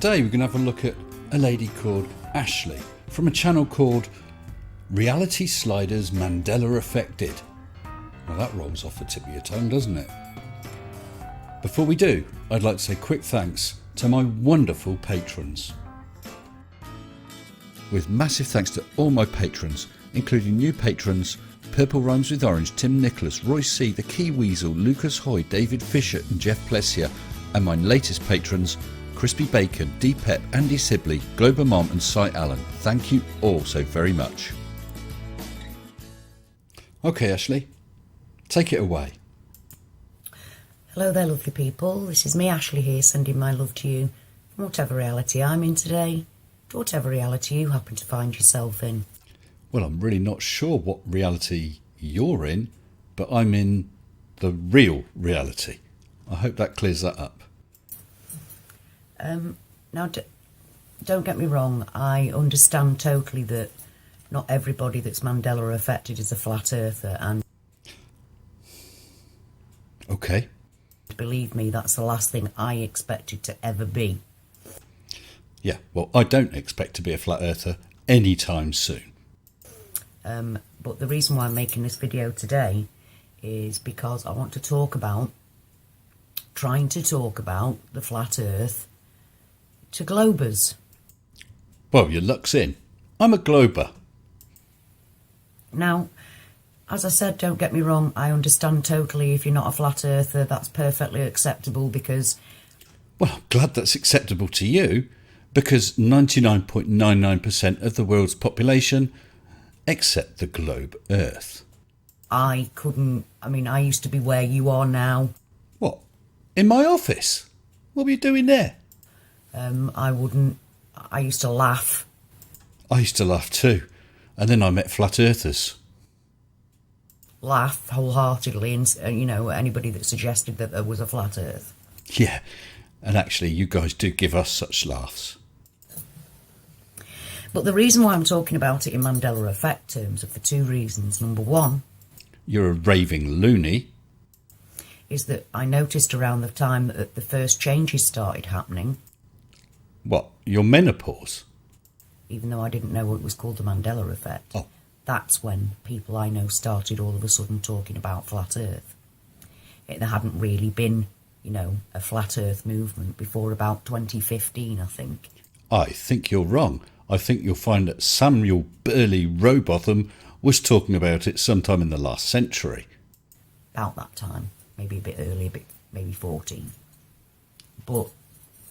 today we're going to have a look at a lady called Ashley from a channel called RealitySliders MandelaEffected. Well, that rolls off the tip of your tongue, doesn't it? Before we do, I'd like to say quick thanks to my wonderful patrons. With massive thanks to all my patrons, including new patrons Purple Rhymes with Orange, Tim Nicholas, Roy C, The Key Weasel, Lucas Hoy, David Fisher and Jeff Plessier, and my latest patrons Crispy Bacon, D Pep, Andy Sibley, Glober Mom and Cy Allen. Thank you all so very much. Okay, Ashley, take it away. Hello there, lovely people. This is me, Ashley, here, sending my love to you from whatever reality I'm in today, to whatever reality you happen to find yourself in. Well, I'm really not sure what reality you're in, but I'm in the real reality. I hope that clears that up. Now, don't get me wrong, I understand totally that not everybody that's Mandela affected is a flat earther, and Okay. believe me, that's the last thing I expected to ever be. Yeah, well, I don't expect to be a flat earther anytime soon. But the reason why I'm making this video today is because I want to trying to talk about the flat earth to globers. Well, your luck's in. I'm a glober. Now, as I said, don't get me wrong, I understand totally if you're not a flat earther, that's perfectly acceptable because... Well, I'm glad that's acceptable to you, because 99.99% of the world's population accept the globe Earth. I used to be where you are now. What? In my office? What were you doing there? I used to laugh. I used to laugh too, and then I met flat earthers. Laugh wholeheartedly, and anybody that suggested that there was a flat earth. Yeah, and actually you guys do give us such laughs. But the reason why I'm talking about it in Mandela Effect terms are for two reasons. Number one, You're a raving loony. is that I noticed around the time that the first changes started happening, What, your menopause? even though I didn't know it was called the Mandela Effect, Oh. that's when people I know started all of a sudden talking about flat earth. There hadn't really been, a flat earth movement before about 2015, I think. I think you're wrong. I think you'll find that Samuel Burley Rowbotham was talking about it sometime in the last century. About that time, maybe a bit earlier, maybe 14. But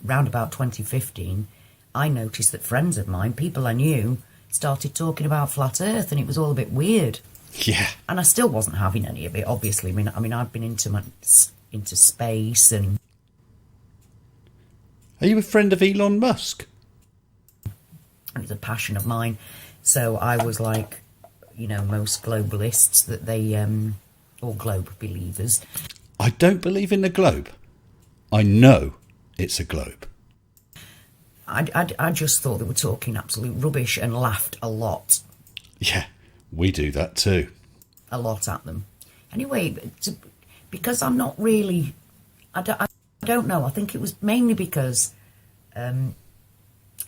round about 2015, I noticed that friends of mine, people I knew, started talking about flat earth, and it was all a bit weird. Yeah. And I still wasn't having any of it, obviously. I mean, I've been into space, and Are you a friend of Elon Musk? it's a passion of mine. So I was like, most globalists, that they, or globe believers. I don't believe in the globe. I know it's a globe. I just thought they were talking absolute rubbish and laughed a lot. Yeah, we do that too. A lot at them. Anyway, because I'm not really... I don't know. I think it was mainly because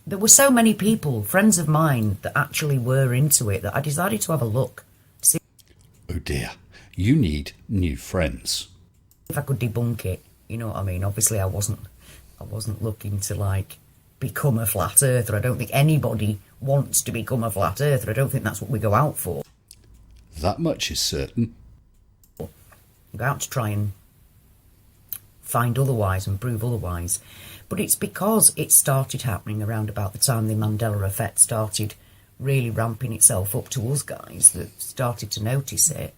there were so many people, friends of mine, that actually were into it, that I decided to have a look. To see Oh dear, you need new friends. if I could debunk it. You know what I mean? Obviously, I wasn't looking to, become a flat earther. I don't think anybody wants to become a flat earther. I don't think that's what we go out for. That much is certain. We go out to try and find otherwise and prove otherwise. But it's because it started happening around about the time the Mandela Effect started really ramping itself up to us guys that started to notice it.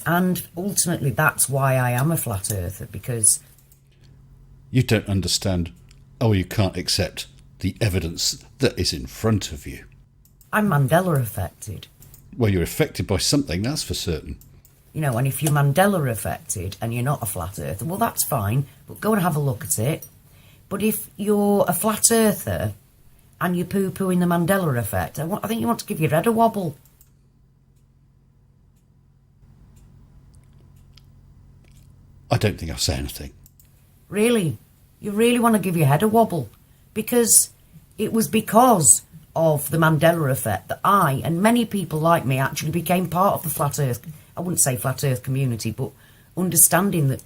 And ultimately, that's why I am a flat earther, because... You don't understand, or you can't accept the evidence that is in front of you. I'm Mandela affected. Well, you're affected by something, that's for certain. And if you're Mandela affected and you're not a flat earther, well, that's fine, but go and have a look at it. But if you're a flat earther and you're poo-pooing the Mandela effect, I think you want to give your head a wobble. I don't think I'll say anything. Really? You really want to give your head a wobble? because it was because of the Mandela Effect that I and many people like me actually became part of the flat earth, I wouldn't say flat earth community, but understanding that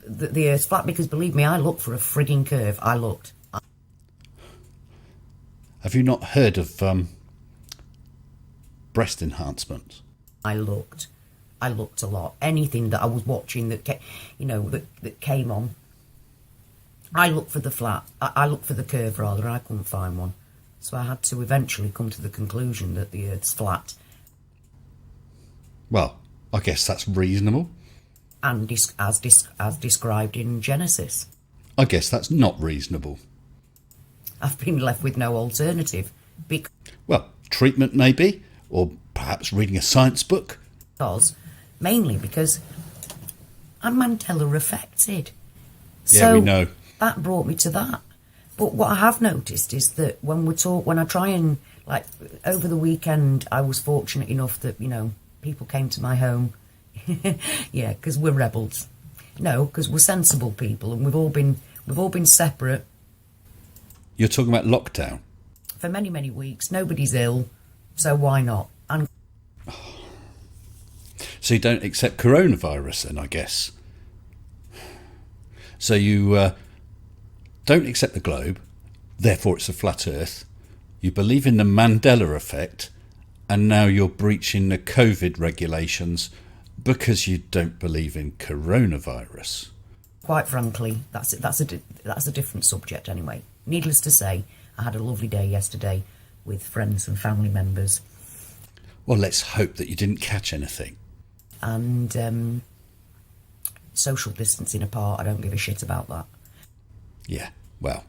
the earth's flat, because believe me, I looked for a frigging curve. I looked. Have you not heard of breast enhancement? I looked a lot. Anything that I was watching that that came on, I looked for the flat. I looked for the curve rather, and I couldn't find one. So I had to eventually come to the conclusion that the Earth's flat. Well, I guess that's reasonable. And as described in Genesis. I guess that's not reasonable. I've been left with no alternative. Well, treatment maybe, or perhaps reading a science book. Mainly because I'm Mandela affected. Yeah, so we know. That brought me to that. But what I have noticed is that when I try and, like, over the weekend, I was fortunate enough that, people came to my home. Yeah, because we're rebels. No, because we're sensible people, and we've all been separate. You're talking about lockdown? For many, many weeks. Nobody's ill, so why not? And so you don't accept coronavirus then, I guess. So you don't accept the globe, therefore it's a flat earth. You believe in the Mandela Effect, and now you're breaching the COVID regulations because you don't believe in coronavirus. Quite frankly, that's a different subject anyway. Needless to say, I had a lovely day yesterday with friends and family members. Well, let's hope that you didn't catch anything. And social distancing apart, I don't give a shit about that. Yeah, well,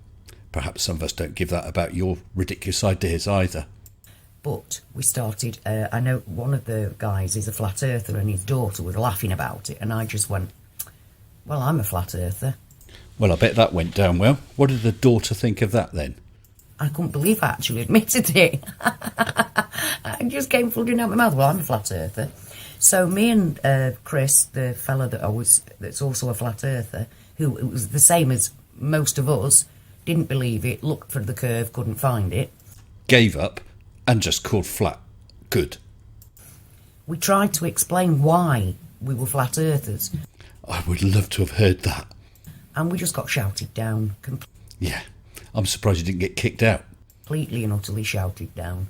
perhaps some of us don't give that about your ridiculous ideas either. But we started, I know one of the guys is a flat earther and his daughter was laughing about it, and I just went, well, I'm a flat earther. Well, I bet that went down well. What did the daughter think of that then? I couldn't believe I actually admitted it. I just came flooding out my mouth. Well, I'm a flat earther. So me and Chris, the fella that's also a flat earther, who was the same as most of us, didn't believe it, looked for the curve, couldn't find it. Gave up and just called flat. Good. We tried to explain why we were flat earthers. I would love to have heard that. And we just got shouted down. Yeah, I'm surprised you didn't get kicked out. Completely and utterly shouted down.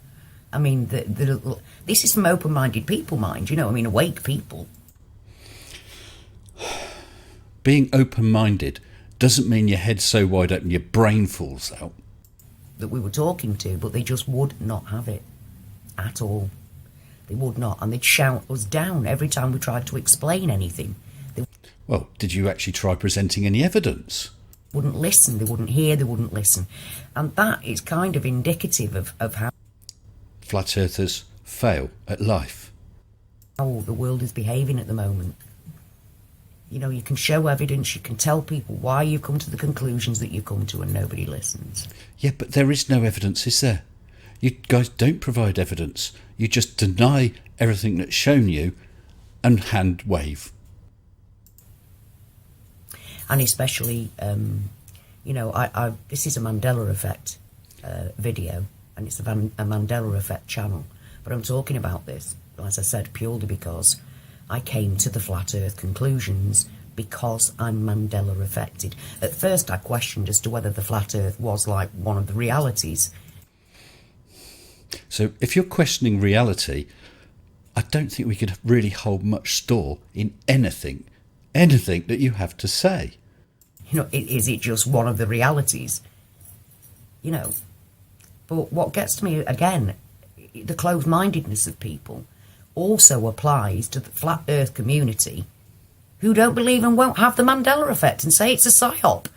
I mean, this is from open-minded people, mind, awake people. Being open-minded doesn't mean your head's so wide open your brain falls out. That we were talking to, but they just would not have it at all. They would not, and they'd shout us down every time we tried to explain anything. Well, did you actually try presenting any evidence? Wouldn't listen, they wouldn't hear, they wouldn't listen. And that is kind of indicative of how flat earthers fail at life. How the world is behaving at the moment. You can show evidence, you can tell people why you come to the conclusions that you come to, and nobody listens. Yeah, but there is no evidence, is there? You guys don't provide evidence. You just deny everything that's shown you and hand wave. And especially, this is a Mandela Effect video, and it's a Mandela Effect channel. But I'm talking about this, as I said, purely because I came to the flat earth conclusions because I'm Mandela affected. At first I questioned as to whether the flat earth was like one of the realities. So if you're questioning reality, I don't think we could really hold much store in anything that you have to say. Is it just one of the realities? But what gets to me, again, the closed-mindedness of people also applies to the flat earth community who don't believe and won't have the Mandela Effect and say it's a psyop.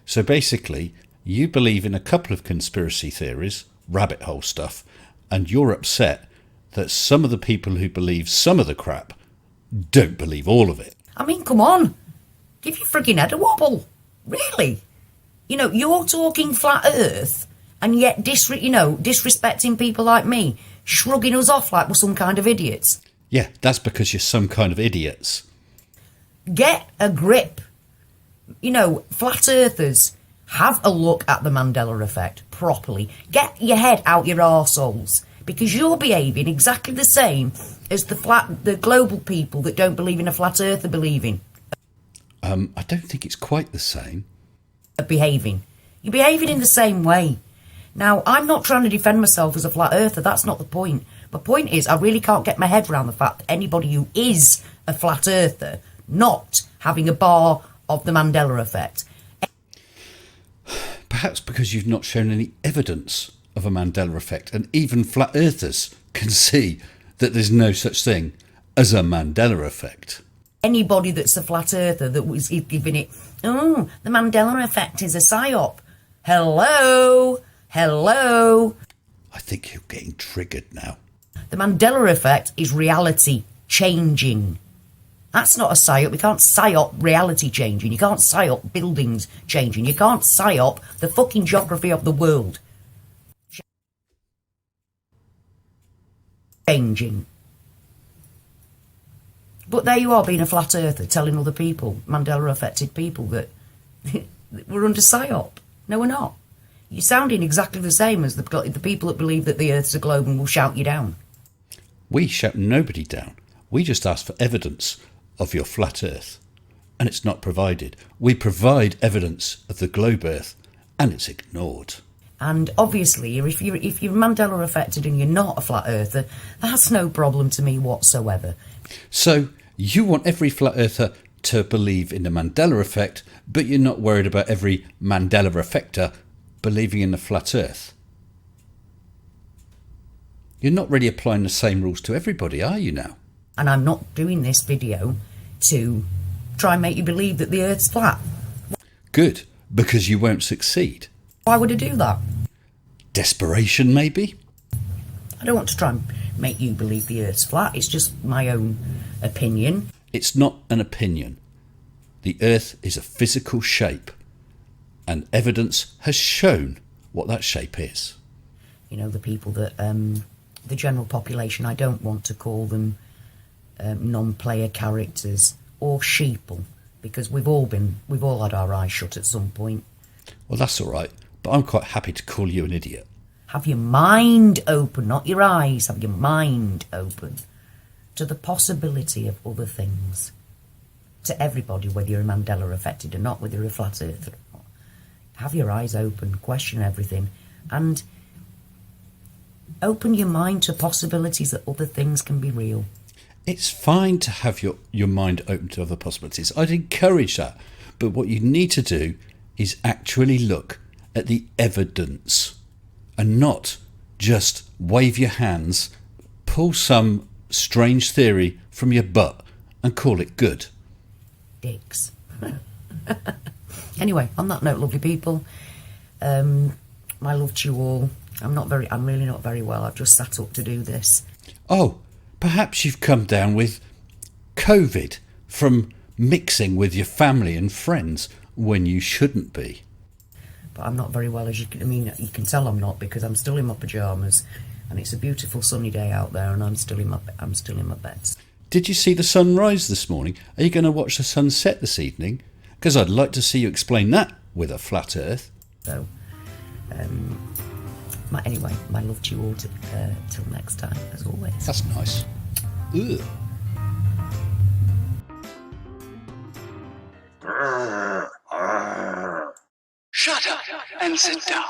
So basically, you believe in a couple of conspiracy theories, rabbit hole stuff, and you're upset that some of the people who believe some of the crap don't believe all of it. I mean, come on. Give your frigging head a wobble. Really? You're talking flat earth and yet disrespecting people like me, shrugging us off like we're some kind of idiots. Yeah, that's because you're some kind of idiots. Get a grip. Flat earthers Have a look at the Mandela Effect properly. Get your head out your arseholes, because you're behaving exactly the same as the global people that don't believe in a flat earth are believing. I don't think it's quite the same. Behaving. You're behaving in the same way. Now, I'm not trying to defend myself as a flat earther. That's not the point. My point is, I really can't get my head around the fact that anybody who is a flat earther not having a bar of the Mandela Effect. Perhaps because you've not shown any evidence of a Mandela Effect, and even flat earthers can see that there's no such thing as a Mandela Effect. Anybody that's a flat earther that was giving it, oh, the Mandela Effect is a psyop. Hello? I think you're getting triggered now. The Mandela Effect is reality changing. That's not a psyop. We can't psyop reality changing. You can't psyop buildings changing. You can't psyop the fucking geography of the world changing. But there you are, being a flat earther, telling other people, Mandela affected people, that we're under psyop. No, we're not. You're sounding exactly the same as the people that believe that the earth's a globe and will shout you down. We shout nobody down. We just ask for evidence of your flat earth, and it's not provided. We provide evidence of the globe earth, and it's ignored. And obviously, if you're Mandela affected and you're not a flat earther, that's no problem to me whatsoever. So you want every flat earther to believe in the Mandela effect, but you're not worried about every Mandela effector believing in the flat earth. You're not really applying the same rules to everybody, are you now? And I'm not doing this video to try and make you believe that the earth's flat. Good, because you won't succeed. Why would I do that? Desperation, maybe? I don't want to try and make you believe the earth's flat. It's just my own opinion. It's not an opinion. The earth is a physical shape, and evidence has shown what that shape is. You know, the people that, the general population, I don't want to call them non-player characters or sheeple, because we've all had our eyes shut at some point. Well, that's all right, but I'm quite happy to call you an idiot. Have your mind open, not your eyes. Have your mind open to the possibility of other things. To everybody, whether you're a Mandela affected or not, whether you're a flat earther or not. Have your eyes open, question everything, and open your mind to possibilities that other things can be real. It's fine to have your mind open to other possibilities. I'd encourage that. But what you need to do is actually look at the evidence and not just wave your hands, pull some strange theory from your butt and call it good. Dicks. Anyway, on that note, lovely people, my love to you all. I'm really not very well. I've just sat up to do this. Oh, perhaps you've come down with COVID from mixing with your family and friends when you shouldn't be. But I'm not very well, as you can tell I'm not, because I'm still in my pyjamas and it's a beautiful sunny day out there and I'm still in my bed. Did you see the sunrise this morning? Are you going to watch the sunset this evening? Because I'd like to see you explain that with a flat earth. So, anyway, my love to you all till next time, as always. That's nice. Ugh. Shut up and sit down.